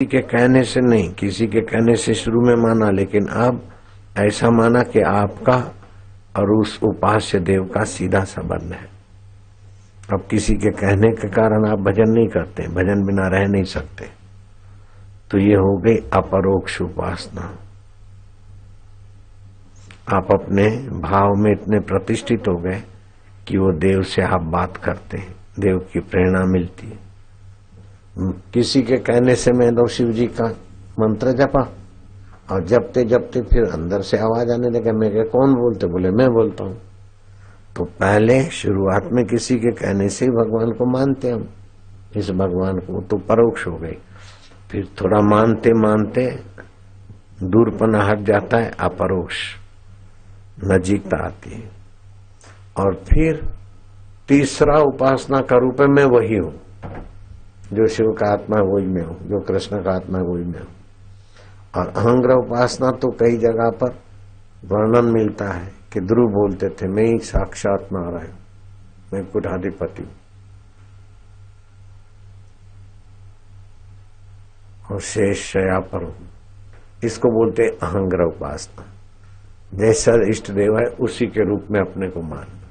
किसी के कहने से नहीं, किसी के कहने से शुरू में माना, लेकिन अब ऐसा माना कि आपका और उस उपास्य देव का सीधा संबंध है। अब किसी के कहने के कारण आप भजन नहीं करते, भजन बिना रह नहीं सकते, तो ये हो गई अपरोक्ष उपासना। आप अपने भाव में इतने प्रतिष्ठित हो गए कि वो देव से आप बात करते हैं, देव की प्रेरणा मिलती है। किसी के कहने से मैं तो शिव जी का मंत्र जपा और जपते जपते फिर अंदर से आवाज आने लगे, मैं क्या कौन बोलते? बोले मैं बोलता हूँ। तो पहले शुरुआत में किसी के कहने से ही भगवान को मानते हम, इस भगवान को, तो परोक्ष हो गई। फिर थोड़ा मानते मानते दूरपना हट जाता है, अपरोक्ष नजीकता आती है। और फिर तीसरा उपासना का रूप है मैं वही हूं, जो शिव का आत्मा है वही मैं हूं, जो कृष्ण का आत्मा है वही मैं हूं। और अहंग्रह उपासना तो कई जगह पर वर्णन मिलता है कि ध्रुव बोलते थे मैं ही साक्षात नारायण, मैं कुठाधिपति हूं। और शेष शया पर हूं, इसको बोलते अहंग्रह उपासना। जैसा इष्ट देव है उसी के रूप में अपने को मानना,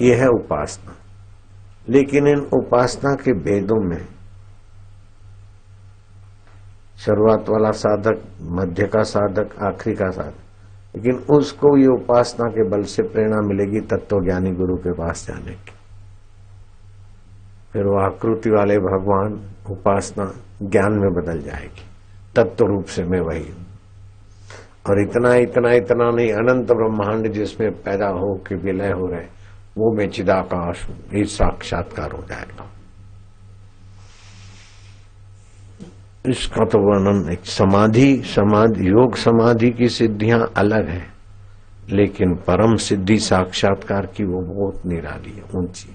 यह है उपासना। लेकिन इन उपासना के भेदों में शुरुआत वाला साधक, मध्य का साधक, आखिरी का साधक, लेकिन उसको ये उपासना के बल से प्रेरणा मिलेगी तत्वज्ञानी गुरु के पास जाने की। फिर वो आकृति वाले भगवान उपासना ज्ञान में बदल जाएगी, तत्व रूप से मैं वही हूं। और इतना इतना इतना नहीं, अनंत ब्रह्मांड जिसमें पैदा हो के विलय हो रहे, वो मैं चिदाकाश हूं, ये साक्षात्कार हो जाएगा। इसका तो वर्णन एक समाधि योग समाधि की सिद्धियां अलग है, लेकिन परम सिद्धि साक्षात्कार की वो बहुत निराली है, ऊंची।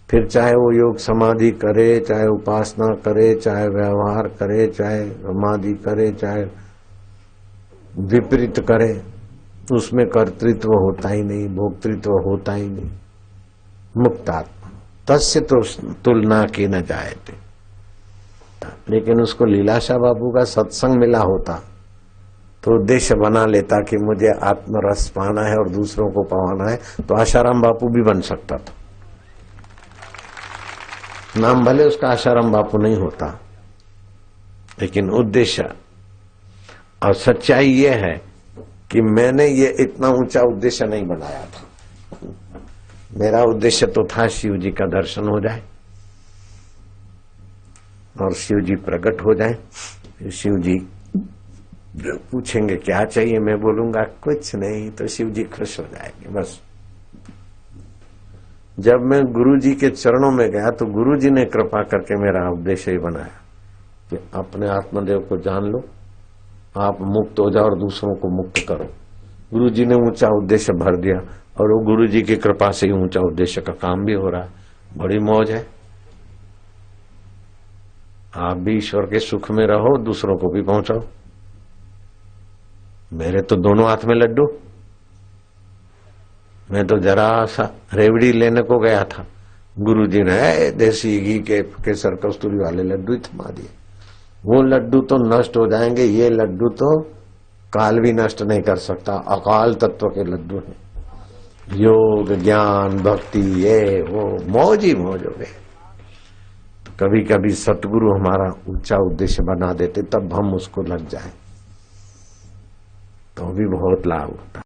फिर चाहे वो योग समाधि करे, चाहे उपासना करे, चाहे व्यवहार करे, चाहे समाधि करे, चाहे विपरीत करे, उसमें कर्तृत्व होता ही नहीं, भोक्तृत्व होता ही नहीं। मुक्त आत्मा तस्य तो तुलना की न जायते। लेकिन उसको लीलाशाह बाबू का सत्संग मिला होता तो उद्देश्य बना लेता कि मुझे आत्मरस पाना है और दूसरों को पावाना है, तो आशाराम बापू भी बन सकता था। नाम भले उसका आशाराम बापू नहीं होता, लेकिन उद्देश्य और सच्चाई ये है कि मैंने ये इतना ऊंचा उद्देश्य नहीं बनाया था। मेरा उद्देश्य तो था शिव जी का दर्शन हो जाए और शिव जी प्रकट हो जाए। शिव जी पूछेंगे क्या चाहिए, मैं बोलूंगा कुछ नहीं, तो शिव जी खुश हो जाएंगे, बस। जब मैं गुरु जी के चरणों में गया तो गुरु जी ने कृपा करके मेरा उद्देश्य ही बनाया कि अपने आत्मदेव को जान लो, आप मुक्त हो जाओ और दूसरों को मुक्त करो। गुरु जी ने ऊंचा उद्देश्य भर दिया और वो गुरु जी की कृपा से ही ऊंचा उद्देश्य का काम भी हो रहा है। बड़ी मौज है। आप भी ईश्वर के सुख में रहो, दूसरों को भी पहुंचाओ। मेरे तो दोनों हाथ में लड्डू। मैं तो जरा सा रेवड़ी लेने को गया था, गुरु जी ने देसी घी के केसर कस्तूरी वाले लड्डू ही थमा दिए। वो लड्डू तो नष्ट हो जाएंगे, ये लड्डू तो काल भी नष्ट नहीं कर सकता। अकाल तत्व के लड्डू हैं। योग, ज्ञान, भक्ति, ये वो मौज ही मौज हो गए। तो कभी कभी सतगुरु हमारा ऊंचा उद्देश्य बना देते, तब हम उसको लग जाए तो भी बहुत लाभ होता।